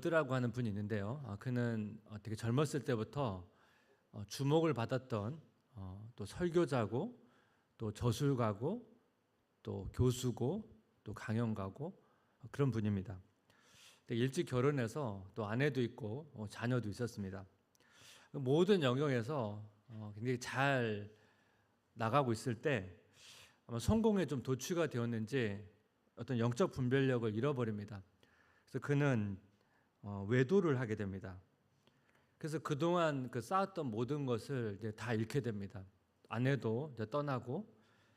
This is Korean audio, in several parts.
드라고 하는 분이 있는데요. 그는 되게 젊었을 때부터 주목을 받았던 또 설교자고 또 저술가고 또 교수고 또 강연가고 그런 분입니다. 되게 일찍 결혼해서 또 아내도 있고 자녀도 있었습니다. 모든 영역에서 굉장히 잘 나가고 있을 때 아마 성공에 좀 도취가 되었는지 어떤 영적 분별력을 잃어버립니다. 그래서 그는 외도를 하게 됩니다. 그래서 그동안 쌓았던 모든 것을 이제 다 잃게 됩니다. 아내도 이제 떠나고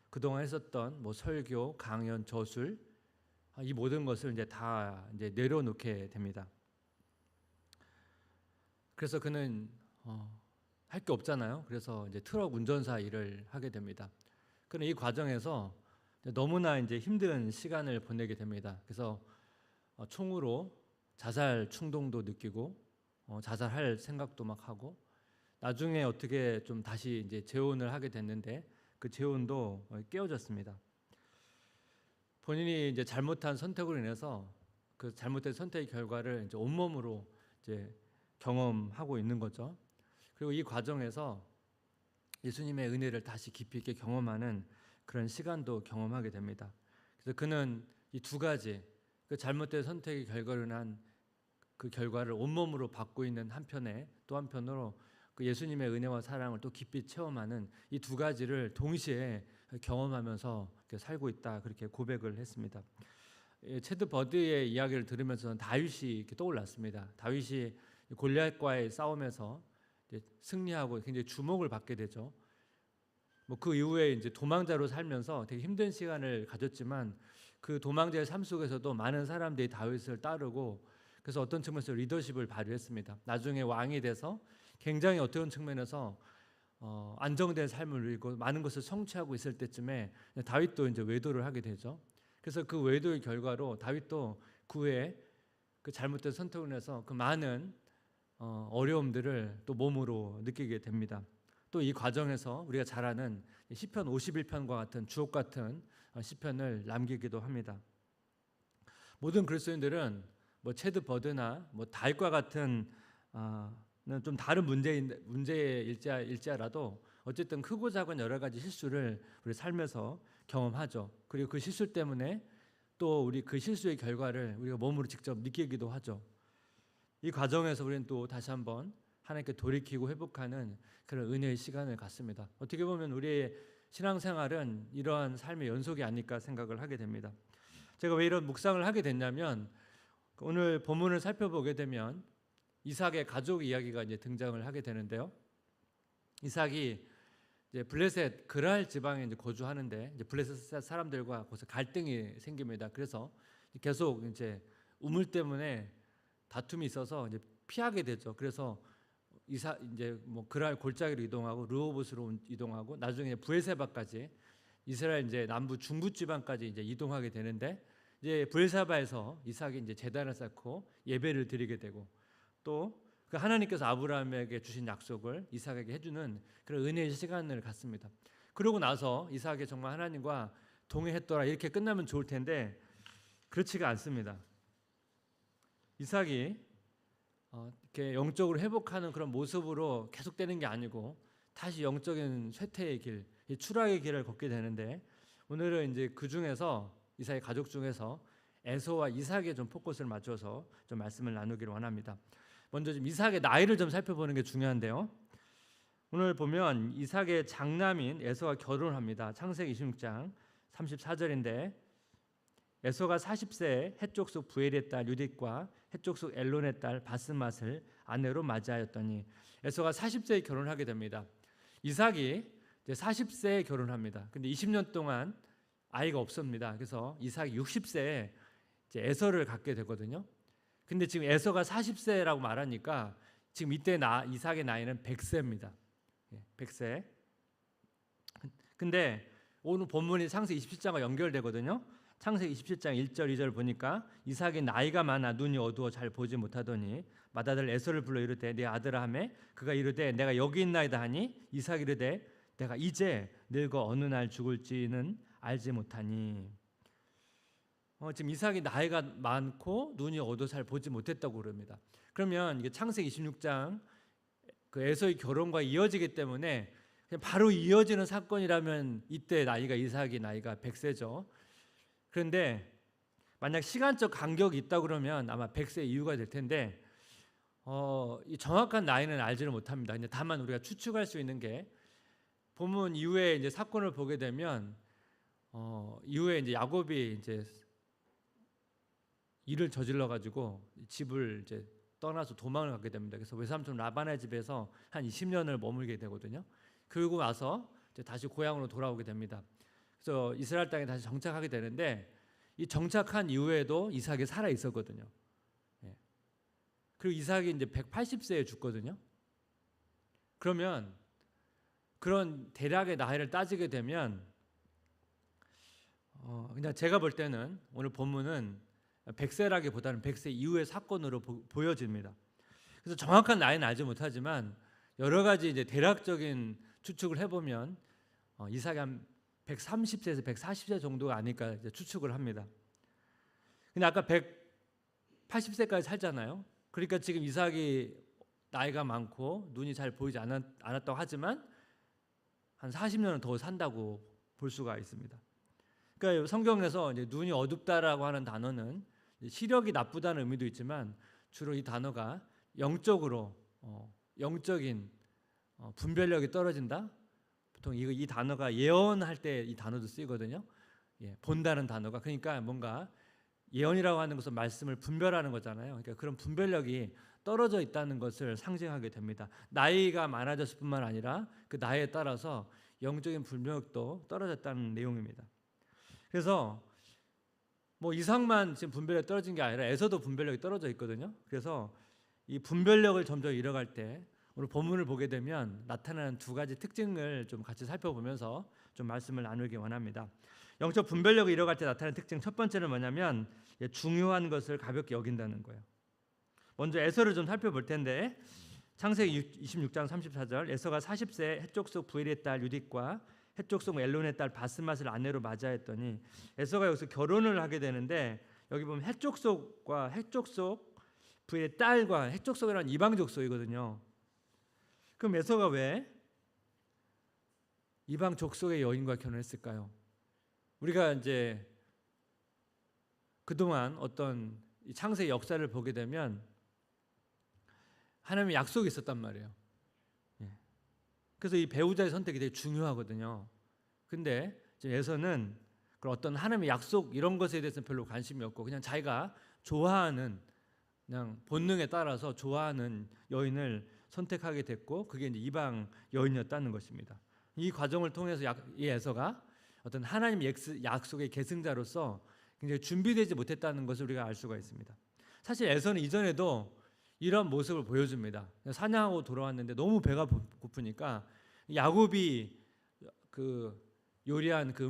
그동안 했었던 설교, 강연, 저술 이 모든 것을 이제 다 이제 내려놓게 됩니다. 그래서 그는 할 게 없잖아요. 그래서 이제 트럭 운전사 일을 하게 됩니다. 그는 이 과정에서 너무나 이제 힘든 시간을 보내게 됩니다. 그래서 총으로 자살 충동도 느끼고 자살할 생각도 막 하고 나중에 어떻게 좀 다시 이제 재혼을 하게 됐는데 그 재혼도 깨어졌습니다. 본인이 이제 잘못한 선택으로 인해서 그 잘못된 선택의 결과를 이제 온몸으로 이제 경험하고 있는 거죠. 그리고 이 과정에서 예수님의 은혜를 다시 깊이 있게 경험하는 그런 시간도 경험하게 됩니다. 그래서 그는 이 두 가지 그 잘못된 선택의 결과로 인한 그 결과를 온몸으로 받고 있는 한편에 또 한편으로 그 예수님의 은혜와 사랑을 또 깊이 체험하는 이 두 가지를 동시에 경험하면서 살고 있다 그렇게 고백을 했습니다. 체드 버드의 이야기를 들으면서 다윗이 이렇게 떠올랐습니다. 다윗이 골리앗과의 싸움에서 승리하고 굉장히 주목을 받게 되죠. 그 이후에 이제 도망자로 살면서 되게 힘든 시간을 가졌지만 그 도망자의 삶 속에서도 많은 사람들이 다윗을 따르고 그래서 어떤 측면에서 리더십을 발휘했습니다. 나중에 왕이 돼서 굉장히 어떤 측면에서 안정된 삶을 누리고 많은 것을 성취하고 있을 때쯤에 다윗도 이제 외도를 하게 되죠. 그래서 그 외도의 결과로 다윗도 그 후에 그 잘못된 선택을 인해서 그 많은 어려움들을 또 몸으로 느끼게 됩니다. 또 이 과정에서 우리가 잘 아는 시편 51편과 같은 주옥 같은 시편을 남기기도 합니다. 모든 그리스도인들은 체드 버드나 다윗과 같은 좀 다른 문제일지라도 어쨌든 크고 작은 여러 가지 실수를 우리 삶에서 경험하죠. 그리고 그 실수 때문에 또 우리 그 실수의 결과를 우리가 몸으로 직접 느끼기도 하죠. 이 과정에서 우리는 또 다시 한번 하나님께 돌이키고 회복하는 그런 은혜의 시간을 갖습니다. 어떻게 보면 우리의 신앙생활은 이러한 삶의 연속이 아닐까 생각을 하게 됩니다. 제가 왜 이런 묵상을 하게 됐냐면 오늘 본문을 살펴보게 되면 이삭의 가족 이야기가 이제 등장을 하게 되는데요. 이삭이 이제 블레셋 그랄 지방에 이제 거주하는데 이제 블레셋 사람들과 거기서 갈등이 생깁니다. 그래서 계속 이제 우물 때문에 다툼이 있어서 이제 피하게 되죠. 그래서 이제 그랄 골짜기로 이동하고 르호봇으로 이동하고 나중에 브엘세바까지 이스라엘 이제 남부 중부 지방까지 이제 이동하게 되는데 이제 브엘세바에서 이삭이 이제 제단을 쌓고 예배를 드리게 되고 또 그 하나님께서 아브라함에게 주신 약속을 이삭에게 해주는 그런 은혜의 시간을 갖습니다. 그러고 나서 이삭이 정말 하나님과 동행했더라 이렇게 끝나면 좋을 텐데 그렇지가 않습니다. 이삭이 이렇게 영적으로 회복하는 그런 모습으로 계속되는 게 아니고 다시 영적인 쇠퇴의 길, 추락의 길을 걷게 되는데 오늘은 이제 그 중에서 이삭의 가족 중에서 에서와 이삭에 좀 포커스를 맞춰서 좀 말씀을 나누기를 원합니다. 먼저 좀 이삭의 나이를 좀 살펴보는 게 중요한데요. 오늘 보면 이삭의 장남인 에서와 결혼을 합니다. 창세기 26장 34절인데 에서가 40세에 헷족속 부엘의 딸 유딧과 헷족속 엘론의 딸 바스맛을 아내로 맞이하였더니 에서가 40세에 결혼하게 됩니다. 이삭이 이제 40세에 결혼합니다. 근데 20년 동안 아이가 없습니다. 그래서 이삭이 60세에 이제 에서를 갖게 되거든요. 근데 지금 에서가 40세라고 말하니까 지금 이때 이삭의 나이는 100세입니다. 100세. 근데 오늘 본문이 창세기 27장과 연결되거든요. 창세기 27장 1절 2절 보니까 이삭이 나이가 많아 눈이 어두워 잘 보지 못하더니 맏아들 에서를 불러 이르되 내 아들아 하매 그가 이르되 내가 여기 있나이다 하니 이삭이 이르되 내가 이제 늙어 어느 날 죽을지는 알지 못하니. 지금 이삭이 나이가 많고 눈이 어두워 잘 보지 못했다고 그럽니다. 그러면 이게 창세기 26장 그 에서의 결혼과 이어지기 때문에 그냥 바로 이어지는 사건이라면 이때 이삭이 나이가 100세죠. 그런데 만약 시간적 간격이 있다 그러면 아마 100세 이후가 될 텐데 이 정확한 나이는 알지를 못합니다. 근데 다만 우리가 추측할 수 있는 게 본문 이후에 이제 사건을 보게 되면 이후에 이제 야곱이 이제 일을 저질러 가지고 집을 이제 떠나서 도망을 가게 됩니다. 그래서 외삼촌 라반의 집에서 한 20년을 머물게 되거든요. 그리고 와서 이제 다시 고향으로 돌아오게 됩니다. 그래서 이스라엘 땅에 다시 정착하게 되는데 이 정착한 이후에도 이삭이 살아 있었거든요. 그리고 이삭이 이제 180세에 죽거든요. 그러면 그런 대략의 나이를 따지게 되면 그냥 제가 볼 때는 오늘 본문은 100세라기보다는 100세 이후의 사건으로 보여집니다. 그래서 정확한 나이는 알지 못하지만 여러 가지 이제 대략적인 추측을 해보면 이삭이 한 130세에서 140세 정도가 아닐까 이제 추측을 합니다. 근데 아까 180세까지 살잖아요. 그러니까 지금 이삭이 나이가 많고 눈이 잘 보이지 않았다고 하지만 한 40년은 더 산다고 볼 수가 있습니다. 그러니까 성경에서 이제 눈이 어둡다라고 하는 단어는 시력이 나쁘다는 의미도 있지만 주로 이 단어가 영적으로 영적인 분별력이 떨어진다. 보통 이 단어가 예언할 때 이 단어도 쓰이거든요. 본다는 단어가 그러니까 뭔가 예언이라고 하는 것은 말씀을 분별하는 거잖아요. 그러니까 그런 분별력이 떨어져 있다는 것을 상징하게 됩니다. 나이가 많아졌을 뿐만 아니라 그 나이에 따라서 영적인 분별력도 떨어졌다는 내용입니다. 그래서 뭐 이삭만 지금 분별력이 떨어진 게 아니라 에서도 분별력이 떨어져 있거든요. 그래서 이 분별력을 점점 잃어갈 때 오늘 본문을 보게 되면 나타나는 두 가지 특징을 좀 같이 살펴보면서 좀 말씀을 나누기 원합니다. 영적 분별력을 잃어갈 때 나타나는 특징 첫 번째는 뭐냐면 중요한 것을 가볍게 여긴다는 거예요. 먼저 에서를 좀 살펴볼 텐데 창세기 26장 34절 에서가 40세 헷족속 부엘의 딸 유딕과 헷족속 엘론의 딸 바스맛을 아내로 맞이하였더니 에서가 여기서 결혼을 하게 되는데 여기 보면 헷족속과 헷족속 부엘의 딸과 헷족속이라는 이방 족속이거든요. 그럼 에서가 왜 이방 족속의 여인과 결혼했을까요? 우리가 이제 그동안 어떤 창세의 역사를 보게 되면 하나님의 약속이 있었단 말이에요. 그래서 이 배우자의 선택이 되게 중요하거든요. 근데 에서는 그런 어떤 하나님의 약속 이런 것에 대해서는 별로 관심이 없고 그냥 자기가 좋아하는 그냥 본능에 따라서 좋아하는 여인을 선택하게 됐고 그게 이제 이방 여인이었다는 것입니다. 이 과정을 통해서 이 에서가 어떤 하나님 약속의 계승자로서 굉장히 준비되지 못했다는 것을 우리가 알 수가 있습니다. 사실 에서는 이전에도 이런 모습을 보여줍니다. 사냥하고 돌아왔는데 너무 배가 고프니까 야곱이 그 요리한 그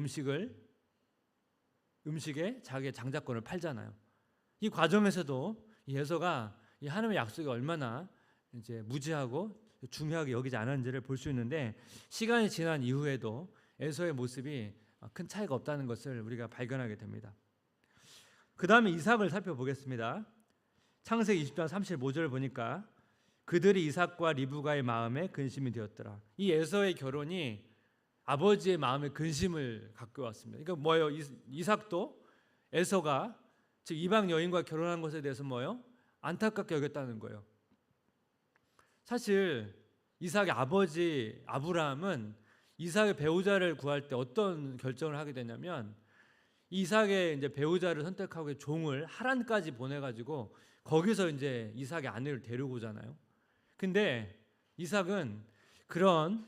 음식에 자기의 장자권을 팔잖아요. 이 과정에서도 이 에서가 이 하나님의 약속이 얼마나 이제 무지하고 중요하게 여기지 않았는지를 볼 수 있는데 시간이 지난 이후에도 에서의 모습이 큰 차이가 없다는 것을 우리가 발견하게 됩니다. 그 다음에 이삭을 살펴보겠습니다. 창세기 20장 35절을 보니까 그들이 이삭과 리브가의 마음에 근심이 되었더라. 이 에서의 결혼이 아버지의 마음에 근심을 갖고 왔습니다. 그러니까 뭐예요? 이삭도 에서가 즉 이방 여인과 결혼한 것에 대해서 뭐예요? 안타깝게 여겼다는 거예요. 사실 이삭의 아버지 아브라함은 이삭의 배우자를 구할 때 어떤 결정을 하게 되냐면 이삭의 이제 배우자를 선택하고 종을 하란까지 보내가지고 거기서 이제 이삭의 아내를 데려오잖아요. 근데 이삭은 그런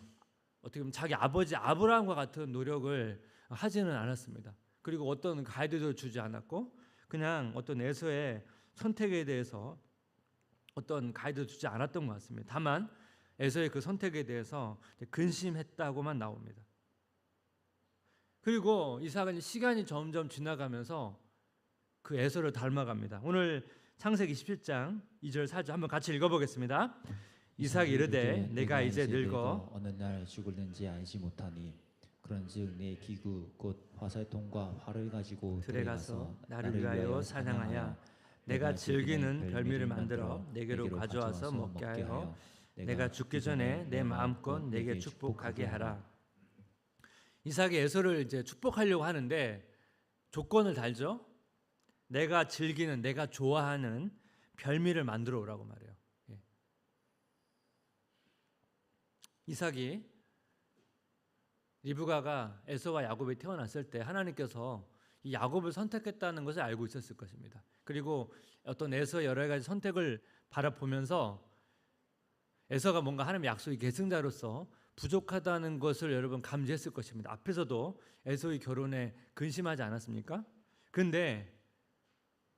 어떻게 보면 자기 아버지 아브라함과 같은 노력을 하지는 않았습니다. 그리고 어떤 가이드도 주지 않았고 그냥 어떤 에서의 선택에 대해서 어떤 가이드도 주지 않았던 것 같습니다. 다만 에서의 그 선택에 대해서 근심했다고만 나옵니다. 그리고 이삭은 시간이 점점 지나가면서 그 에서를 닮아갑니다. 오늘 창세기 27장 2절 4절 한번 같이 읽어보겠습니다. 이삭이 이르되 내가 이제 늙어 어느 날 죽을는지 알지 못하니 그런즉 내 기구 곧 화살통과 활을 가지고 들에 가서 나를 위하여 사냥하여 내가 즐기는 별미를 만들어 내게로 가져와서 먹게 하여 내가 죽기 전에 내 마음껏 내게 축복하게 하라. 이삭이 에서를 이제 축복하려고 하는데 조건을 달죠. 내가 즐기는, 내가 좋아하는 별미를 만들어 오라고 말해요. 예. 이삭이 리브가가 에서와 야곱이 태어났을 때 하나님께서 이 야곱을 선택했다는 것을 알고 있었을 것입니다. 그리고 어떤 에서의 여러 가지 선택을 바라보면서 에서가 뭔가 하나님의 약속의 계승자로서 부족하다는 것을 여러분 감지했을 것입니다. 앞에서도 에서의 결혼에 근심하지 않았습니까? 그런데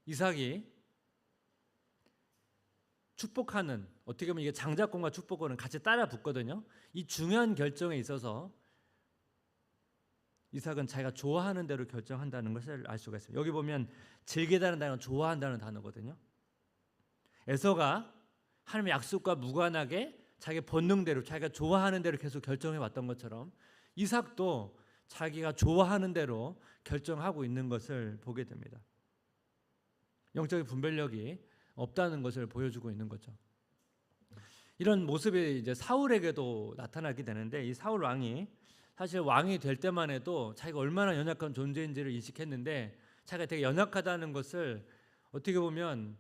이삭이 축복하는, 어떻게 보면 이게 장자권과 축복권은 같이 따라 붙거든요. 이 중요한 결정에 있어서 이삭은 자기가 좋아하는 대로 결정한다는 것을 알 수가 있습니다. 여기 보면 즐기다는 단어는 좋아한다는 단어거든요. 에서가 하나님의 약속과 무관하게 자기 본능대로 자기가 좋아하는 대로 계속 결정해 왔던 것처럼 이삭도 자기가 좋아하는 대로 결정하고 있는 것을 보게 됩니다. 영적인 분별력이 없다는 것을 보여주고 있는 거죠. 이런 모습이 이제 사울에게도 나타나게 되는데, 이 사울 왕이 사실 왕이 될 때만 해도 자기가 얼마나 연약한 존재인지를 인식했는데 자기가 되게 연약하다는 것을 어떻게 보면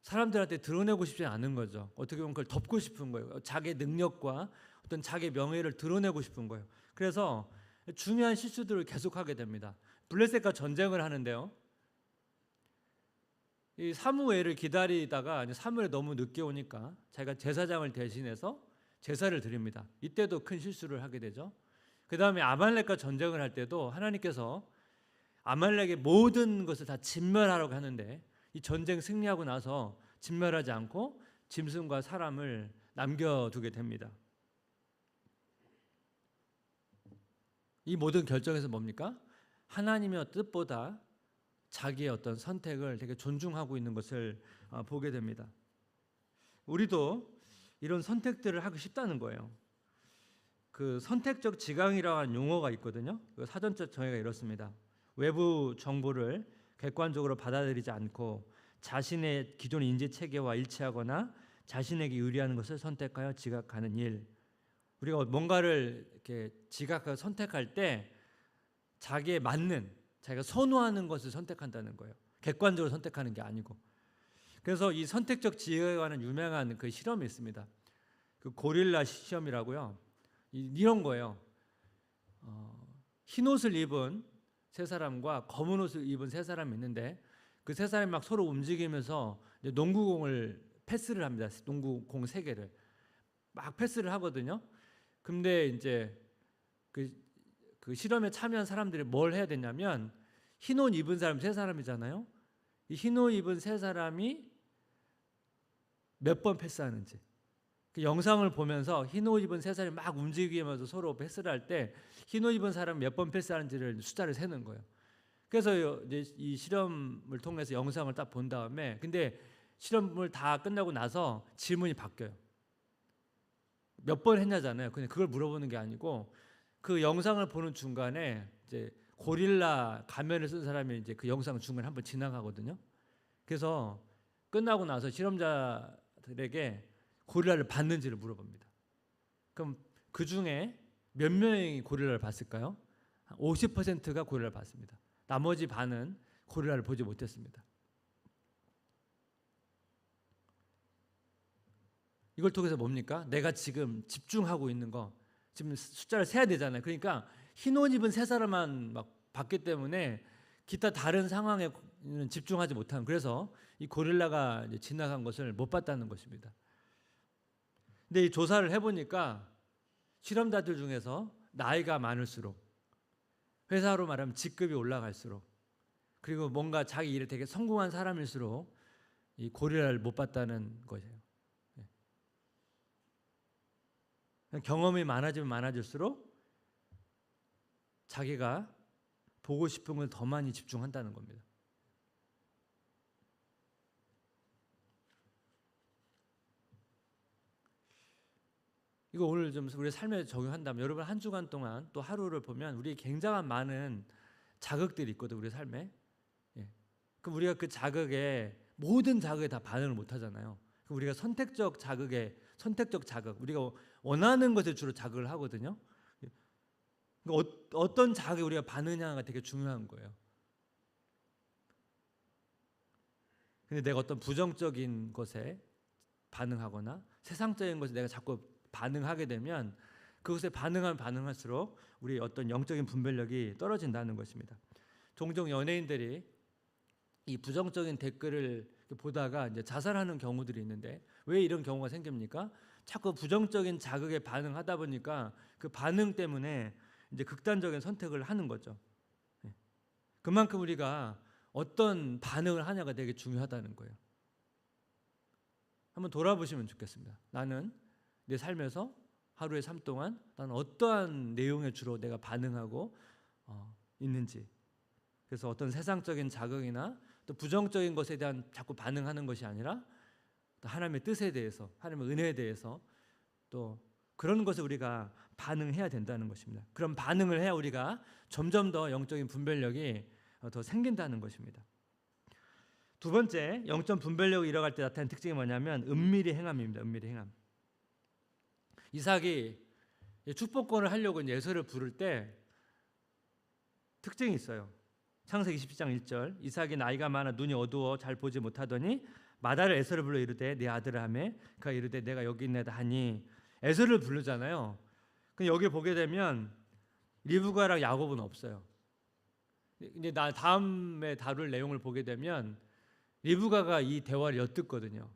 사람들한테 드러내고 싶지 않은 거죠. 어떻게 보면 그걸 덮고 싶은 거예요. 자기의 능력과 어떤 자기의 명예를 드러내고 싶은 거예요. 그래서 중요한 실수들을 계속하게 됩니다. 블레셋과 전쟁을 하는데요, 이 사무엘을 기다리다가 사무엘이 너무 늦게 오니까 자기가 제사장을 대신해서 제사를 드립니다. 이때도 큰 실수를 하게 되죠. 그 다음에 아말렉과 전쟁을 할 때도 하나님께서 아말렉의 모든 것을 다 진멸하라고 하는데 이 전쟁 승리하고 나서 진멸하지 않고 짐승과 사람을 남겨두게 됩니다. 이 모든 결정에서 뭡니까? 하나님의 뜻보다 자기의 어떤 선택을 되게 존중하고 있는 것을 보게 됩니다. 우리도 이런 선택들을 하고 싶다는 거예요. 그 선택적 지강이라고 하는 용어가 있거든요. 그 사전적 정의가 이렇습니다. 외부 정보를 객관적으로 받아들이지 않고 자신의 기존 인지 체계와 일치하거나 자신에게 유리한 것을 선택하여 지각하는 일. 우리가 뭔가를 이렇게 지각하여 선택할 때 자기에 맞는, 자기가 선호하는 것을 선택한다는 거예요. 객관적으로 선택하는 게 아니고. 그래서 이 선택적 지혜에 관한 유명한 그 실험이 있습니다. 그 고릴라 시험이라고요. 이런 거예요. 흰 옷을 입은 세 사람과 검은 옷을 입은 세 사람이 있는데 그 세 사람이 막 서로 움직이면서 농구공을 패스를 합니다. 농구공 3개를 막 패스를 하거든요. 근데 이제 그 실험에 참여한 사람들이 뭘 해야 되냐면 흰 옷 입은 사람 세 사람이잖아요. 이 흰 옷 입은 세 사람이 몇 번 패스하는지 그 영상을 보면서 흰 옷 입은 세 사람이 막 움직이면서 서로 패스를 할 때 흰 옷 입은 사람이 몇 번 패스하는지를 숫자를 세는 거예요. 그래서 이제 이 실험을 통해서 영상을 딱 본 다음에 근데 실험을 다 끝나고 나서 질문이 바뀌어요. 몇 번 했냐잖아요. 근데 그걸 물어보는 게 아니고 그 영상을 보는 중간에 이제 고릴라 가면을 쓴 사람이 이제 그 영상 중간에 한번 지나가거든요. 그래서 끝나고 나서 실험자들에게 고릴라를 봤는지를 물어봅니다. 그럼 그 중에 몇 명이 고릴라를 봤을까요? 50%가 고릴라를 봤습니다. 나머지 반은 고릴라를 보지 못했습니다. 이걸 통해서 뭡니까? 내가 지금 집중하고 있는 거 지금 숫자를 세야 되잖아요. 그러니까 흰 옷 입은 세 사람만 막 봤기 때문에 기타 다른 상황에는 집중하지 못한, 그래서 이 고릴라가 이제 지나간 것을 못 봤다는 것입니다. 근데 이 조사를 해보니까 실험자들 중에서 나이가 많을수록, 회사로 말하면 직급이 올라갈수록, 그리고 뭔가 자기 일에 되게 성공한 사람일수록 이 고릴라를 못 봤다는 거예요. 경험이 많아지면 많아질수록 자기가 보고 싶은 걸 더 많이 집중한다는 겁니다. 이거 오늘 좀 우리 삶에 적용한다면 여러분 한 주간 동안 또 하루를 보면 우리 굉장한 많은 자극들이 있거든 우리 삶에. 예. 그럼 우리가 그 자극에 모든 자극에 다 반응을 못 하잖아요. 그럼 우리가 선택적 자극 우리가 원하는 것에 주로 자극을 하거든요. 그러니까 어떤 자극에 우리가 반응하냐가 되게 중요한 거예요. 근데 내가 어떤 부정적인 것에 반응하거나 세상적인 것에 내가 자꾸 반응하게 되면 그것에 반응할수록 우리 어떤 영적인 분별력이 떨어진다는 것입니다. 종종 연예인들이 이 부정적인 댓글을 보다가 이제 자살하는 경우들이 있는데 왜 이런 경우가 생깁니까? 자꾸 부정적인 자극에 반응하다 보니까 그 반응 때문에 이제 극단적인 선택을 하는 거죠. 그만큼 우리가 어떤 반응을 하냐가 되게 중요하다는 거예요. 한번 돌아보시면 좋겠습니다. 나는 내 삶에서 하루의 삶 동안 나는 어떠한 내용에 주로 내가 반응하고 있는지. 그래서 어떤 세상적인 자극이나 또 부정적인 것에 대한 자꾸 반응하는 것이 아니라 또 하나님의 뜻에 대해서, 하나님의 은혜에 대해서 또 그런 것에 우리가 반응해야 된다는 것입니다. 그런 반응을 해야 우리가 점점 더 영적인 분별력이 더 생긴다는 것입니다. 두 번째, 영적 분별력을 잃어갈 때 나타나는 특징이 뭐냐면 은밀히 행함입니다. 은밀히 행함. 이삭이 축복권을 하려고 이제 에서를 부를 때 특징이 있어요. 창세기 27장 1절 이삭이 나이가 많아 눈이 어두워 잘 보지 못하더니 마다를 에서를 불러 이르되 내 아들을 하며 그가 이르되 내가 여기 있나이다 하니 에서를 부르잖아요. 근데 여기 보게 되면 리브가랑 야곱은 없어요. 이제 나 다음에 다룰 내용을 보게 되면 리브가가 이 대화를 엿듣거든요.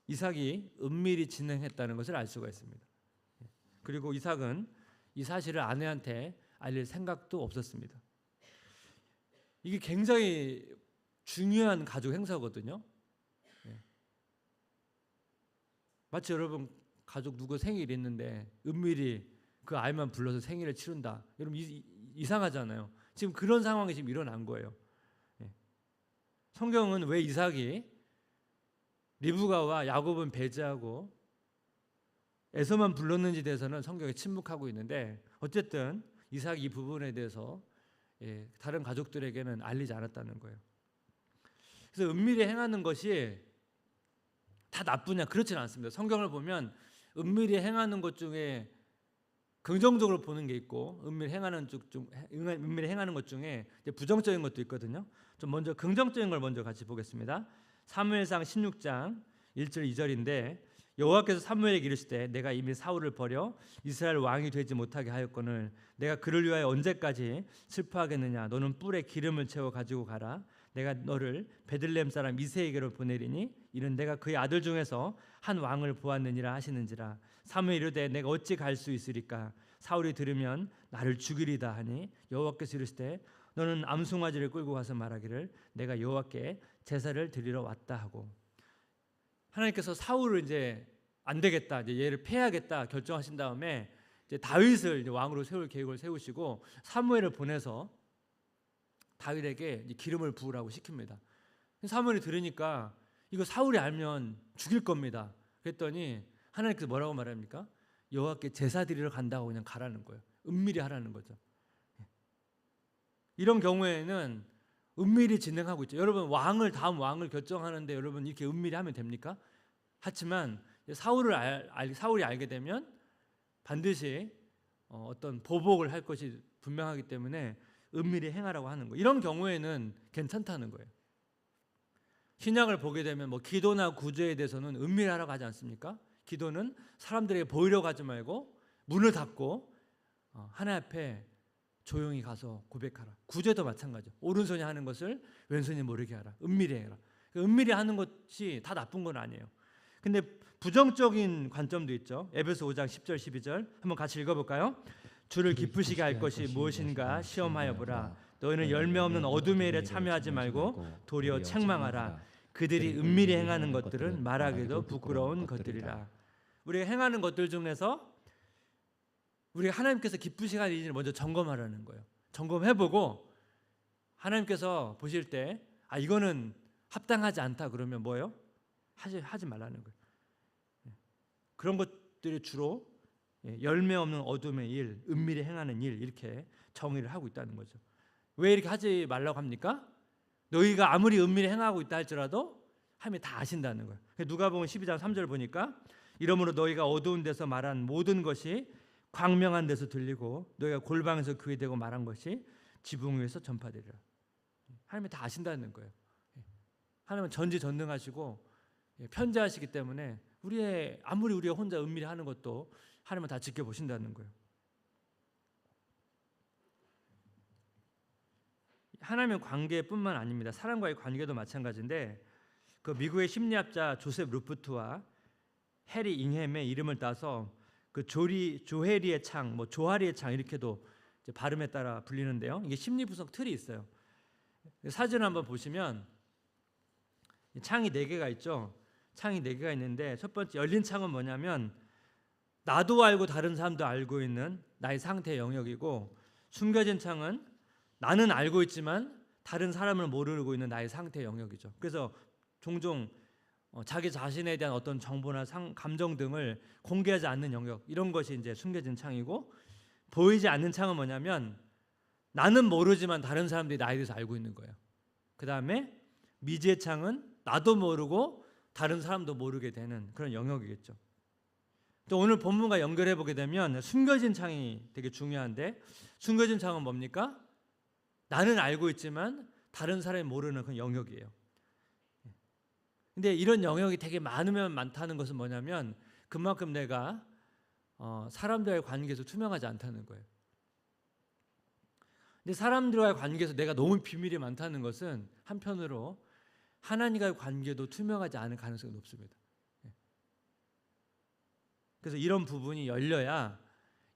이삭이 은밀히 진행했다는 것을 알 수가 있습니다. 그리고 이삭은 이 사실을 아내한테 알릴 생각도 없었습니다. 이게 굉장히 중요한 가족 행사거든요. 마치 여러분 가족 누구 생일이 있는데 은밀히 그 아이만 불러서 생일을 치른다. 여러분 이상하잖아요. 지금 그런 상황이 지금 일어난 거예요. 성경은 왜 이삭이 리브가와 야곱은 배제하고 에서만 불렀는지 대해서는 성경에 침묵하고 있는데 어쨌든 이삭이 이 부분에 대해서 다른 가족들에게는 알리지 않았다는 거예요. 그래서 은밀히 행하는 것이 다 나쁘냐? 그렇지는 않습니다. 성경을 보면 은밀히 행하는 것 중에 긍정적으로 보는 게 있고 은밀히 행하는 것 중에 부정적인 것도 있거든요. 좀 먼저 긍정적인 걸 먼저 같이 보겠습니다. 사무엘상 16장 1절 2절인데 여호와께서 사무엘에게 이르시되 내가 이미 사울을 버려 이스라엘 왕이 되지 못하게 하였거늘 내가 그를 위하여 언제까지 슬퍼하겠느냐 너는 뿔에 기름을 채워 가지고 가라 내가 너를 베들레헴 사람 이새에게로 보내리니 이는 내가 그의 아들 중에서 한 왕을 보았느니라 하시는지라 사무엘이 이르되 내가 어찌 갈 수 있으리까 사울이 들으면 나를 죽이리다 하니 여호와께서 이르시되 너는 암송아지를 끌고 가서 말하기를 내가 여호와께 제사를 드리러 왔다 하고 하나님께서 사울을 이제 안 되겠다 이제 얘를 패야겠다 결정하신 다음에 이제 다윗을 이제 왕으로 세울 계획을 세우시고 사무엘을 보내서 다윗에게 기름을 부으라고 시킵니다. 사무엘이 들으니까 이거 사울이 알면 죽일 겁니다. 그랬더니 하나님께서 뭐라고 말합니까? 여호와께 제사 드리러 간다고 그냥 가라는 거예요. 은밀히 하라는 거죠. 이런 경우에는 은밀히 진행하고 있죠. 여러분 다음 왕을 결정하는데 여러분 이렇게 은밀히 하면 됩니까? 하지만 사울이 알게 되면 반드시 어떤 보복을 할 것이 분명하기 때문에 은밀히 행하라고 하는 거예요. 이런 경우에는 괜찮다는 거예요. 신약을 보게 되면 기도나 구제에 대해서는 은밀히 하라고 하지 않습니까? 기도는 사람들에게 보이려고 하지 말고 문을 닫고 하나님 앞에 조용히 가서 고백하라. 구제도 마찬가지죠. 오른손이 하는 것을 왼손이 모르게 하라. 은밀히 해라. 은밀히 하는 것이 다 나쁜 건 아니에요. 근데 부정적인 관점도 있죠. 에베소 5장 10절 12절 한번 같이 읽어볼까요? 주를 기쁘시게 할 것이 무엇인가 시험하여 보라. 너희는 열매 없는 어둠의 일에 참여하지 말고 도리어 책망하라. 그들이 은밀히 행하는 것들은 말하기도 부끄러운 것들이라. 우리가 행하는 것들 중에서 우리가 하나님께서 기쁘시게 할 일을 먼저 점검하라는 거예요. 점검해보고 하나님께서 보실 때 이거는 합당하지 않다 그러면 뭐예요? 하지 말라는 거예요. 그런 것들이 주로 열매 없는 어둠의 일, 은밀히 행하는 일 이렇게 정의를 하고 있다는 거죠. 왜 이렇게 하지 말라고 합니까? 너희가 아무리 은밀히 행하고 있다 할지라도 하나님이 다 아신다는 거예요. 누가복음 12장 3절 보니까 이러므로 너희가 어두운 데서 말한 모든 것이 광명한 데서 들리고 너희가 골방에서 교회되고 말한 것이 지붕 위에서 전파되리라. 하나님이 다 아신다는 거예요. 하나님은 전지전능하시고 편재하시기 때문에 아무리 우리가 혼자 은밀히 하는 것도 하나님은 다 지켜보신다는 거예요. 하나님의 관계뿐만 아닙니다. 사람과의 관계도 마찬가지인데 그 미국의 심리학자 조셉 루프트와 해리 잉햄의 이름을 따서 그 조해리의 창, 조하리의 창 이렇게도 이제 발음에 따라 불리는데요. 이게 심리 분석 틀이 있어요. 사진을 한번 보시면 창이 4개가 있죠. 창이 4개가 있는데 첫 번째 열린 창은 뭐냐면 나도 알고 다른 사람도 알고 있는 나의 상태의 영역이고, 숨겨진 창은 나는 알고 있지만 다른 사람을 모르고 있는 나의 상태의 영역이죠. 그래서 종종 자기 자신에 대한 어떤 정보나 감정 등을 공개하지 않는 영역, 이런 것이 이제 숨겨진 창이고, 보이지 않는 창은 뭐냐면 나는 모르지만 다른 사람들이 나에 대해서 알고 있는 거예요. 그 다음에 미지의 창은 나도 모르고 다른 사람도 모르게 되는 그런 영역이겠죠. 또 오늘 본문과 연결해 보게 되면 숨겨진 창이 되게 중요한데, 숨겨진 창은 뭡니까? 나는 알고 있지만 다른 사람이 모르는 그런 영역이에요. 근데 이런 영역이 되게 많으면 많다는 것은 뭐냐면 그만큼 내가 사람들과의 관계에서 투명하지 않다는 거예요. 근데 사람들과의 관계에서 내가 너무 비밀이 많다는 것은 한편으로 하나님과의 관계도 투명하지 않을 가능성이 높습니다. 그래서 이런 부분이 열려야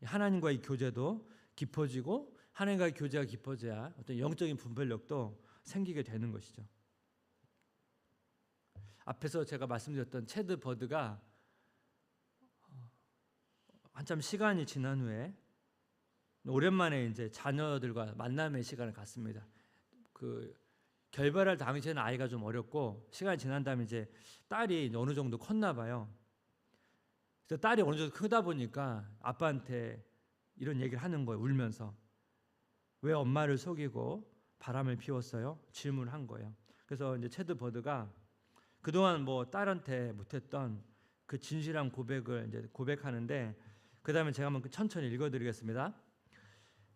하나님과의 교제도 깊어지고, 하나님과의 교제가 깊어져야 어떤 영적인 분별력도 생기게 되는 것이죠. 앞에서 제가 말씀드렸던 체드 버드가 한참 시간이 지난 후에 오랜만에 이제 자녀들과 만남의 시간을 갖습니다. 그 결별할 당시에는 아이가 좀 어렸고, 시간이 지난 다음에 이제 딸이 어느 정도 컸나 봐요. 그래서 딸이 어느 정도 크다 보니까 아빠한테 이런 얘기를 하는 거예요. 울면서. 왜 엄마를 속이고 바람을 피웠어요? 질문을 한 거예요. 그래서 이제 체드 버드가 그동안 딸한테 못했던 그 진실한 고백을 이제 고백하는데, 그 다음에 제가 한번 천천히 읽어드리겠습니다.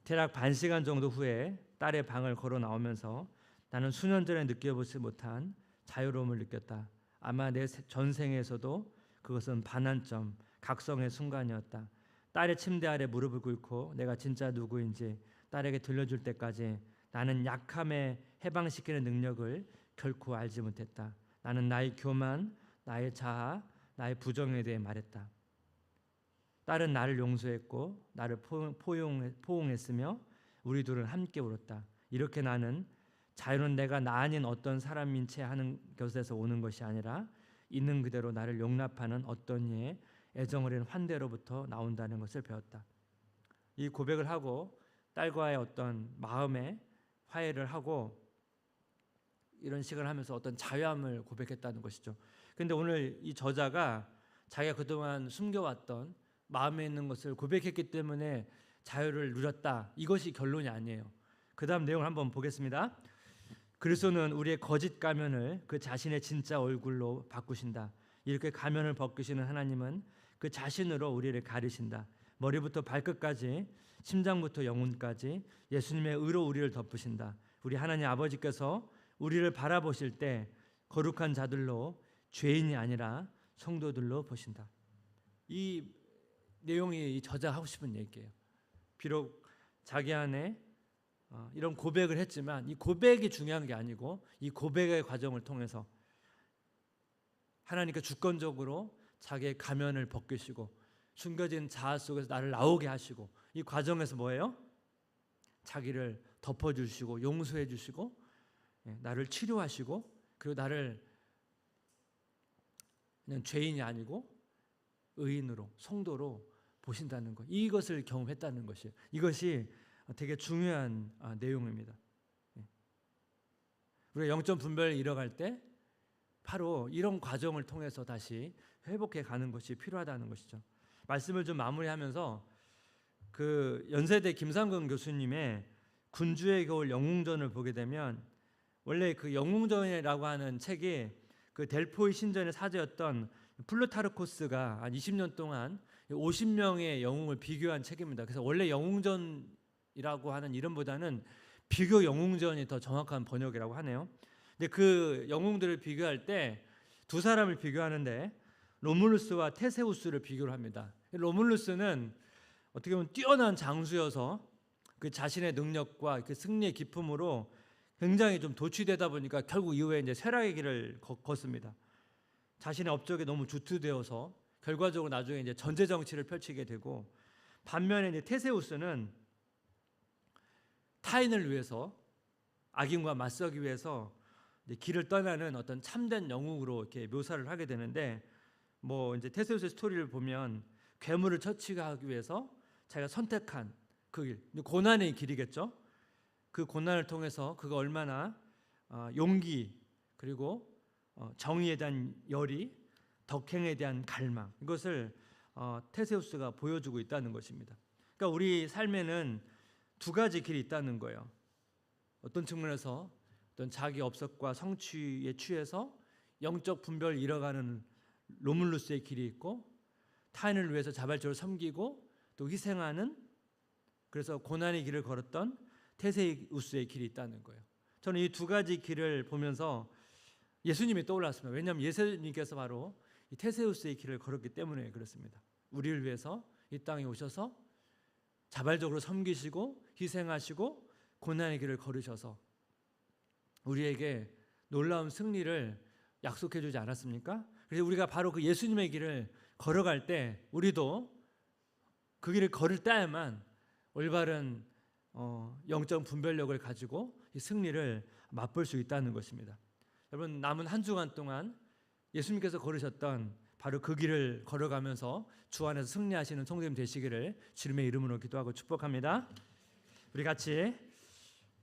대략 반 시간 정도 후에 딸의 방을 걸어 나오면서 나는 수년 전에 느껴보지 못한 자유로움을 느꼈다. 아마 내 전생에서도 그것은 반환점, 각성의 순간이었다. 딸의 침대 아래 무릎을 꿇고 내가 진짜 누구인지 딸에게 들려줄 때까지 나는 약함에 해방시키는 능력을 결코 알지 못했다. 나는 나의 교만, 나의 자아, 나의 부정에 대해 말했다. 딸은 나를 용서했고 나를 포용했으며 우리 둘은 함께 울었다. 이렇게 나는 자유는 내가 나 아닌 어떤 사람인 채 하는 것에서 오는 것이 아니라 있는 그대로 나를 용납하는 어떤 이의 애정어린 환대로부터 나온다는 것을 배웠다. 이 고백을 하고 딸과의 어떤 마음의 화해를 하고 이런 식을 하면서 어떤 자유함을 고백했다는 것이죠. 그런데 오늘 이 저자가 자기가 그동안 숨겨왔던 마음에 있는 것을 고백했기 때문에 자유를 누렸다, 이것이 결론이 아니에요. 그 다음 내용을 한번 보겠습니다. 그리스도는 우리의 거짓 가면을 그 자신의 진짜 얼굴로 바꾸신다. 이렇게 가면을 벗기시는 하나님은 그 자신으로 우리를 가리신다. 머리부터 발끝까지, 심장부터 영혼까지 예수님의 의로 우리를 덮으신다. 우리 하나님 아버지께서 우리를 바라보실 때 거룩한 자들로, 죄인이 아니라 성도들로 보신다. 이 내용이 이 저자가 하고 싶은 얘기예요. 비록 자기 안에 이런 고백을 했지만 이 고백이 중요한 게 아니고 이 고백의 과정을 통해서 하나님께 주권적으로 자기의 가면을 벗기시고 숨겨진 자아 속에서 나를 나오게 하시고, 이 과정에서 뭐예요? 자기를 덮어주시고 용서해 주시고 나를 치료하시고, 그리고 나를 그냥 죄인이 아니고 의인으로, 성도로 보신다는 것, 이것을 경험했다는 것이에요. 이것이 되게 중요한 내용입니다. 우리가 영적 분별을 잃어갈 때 바로 이런 과정을 통해서 다시 회복해 가는 것이 필요하다는 것이죠. 말씀을 좀 마무리하면서 그 연세대 김상근 교수님의 군주의 겨울 영웅전을 보게 되면 원래 그 영웅전이라고 하는 책이 그 델포이 신전의 사제였던 플루타르코스가 한 20년 동안 50명의 영웅을 비교한 책입니다. 그래서 원래 영웅전이라고 하는 이름보다는 비교 영웅전이 더 정확한 번역이라고 하네요. 근데 그 영웅들을 비교할 때 두 사람을 비교하는데 로물루스와 테세우스를 비교를 합니다. 로물루스는 어떻게 보면 뛰어난 장수여서 그 자신의 능력과 그 승리의 기품으로 굉장히 좀 도취되다 보니까 결국 이후에 이제 쇠락의 길을 걷습니다. 자신의 업적에 너무 주투되어서 결과적으로 나중에 이제 전제 정치를 펼치게 되고, 반면에 이제 테세우스는 타인을 위해서 악인과 맞서기 위해서 이제 길을 떠나는 어떤 참된 영웅으로 이렇게 묘사를 하게 되는데, 뭐 이제 테세우스의 스토리를 보면 괴물을 처치하기 위해서 자기가 선택한 그 길, 고난의 길이겠죠. 그 고난을 통해서 그가 얼마나 용기 그리고 정의에 대한 열의, 덕행에 대한 갈망, 이것을 테세우스가 보여주고 있다는 것입니다. 그러니까 우리 삶에는 두 가지 길이 있다는 거예요. 어떤 측면에서 어떤 자기 업석과 성취에 취해서 영적 분별을 잃어가는 로물루스의 길이 있고, 타인을 위해서 자발적으로 섬기고 또 희생하는, 그래서 고난의 길을 걸었던 테세우스의 길이 있다는 거예요. 저는 이 두 가지 길을 보면서 예수님이 떠올랐습니다. 왜냐하면 예수님께서 바로 이 테세우스의 길을 걸었기 때문에 그렇습니다. 우리를 위해서 이 땅에 오셔서 자발적으로 섬기시고 희생하시고 고난의 길을 걸으셔서 우리에게 놀라운 승리를 약속해 주지 않았습니까? 그래서 우리가 바로 그 예수님의 길을 걸어갈 때 우리도 그 길을 걸을 때야만 올바른 영적 분별력을 가지고 이 승리를 맛볼 수 있다는 것입니다. 여러분, 남은 한 주간 동안 예수님께서 걸으셨던 바로 그 길을 걸어가면서 주 안에서 승리하시는 성도님 되시기를 주님의 이름으로 기도하고 축복합니다. 우리 같이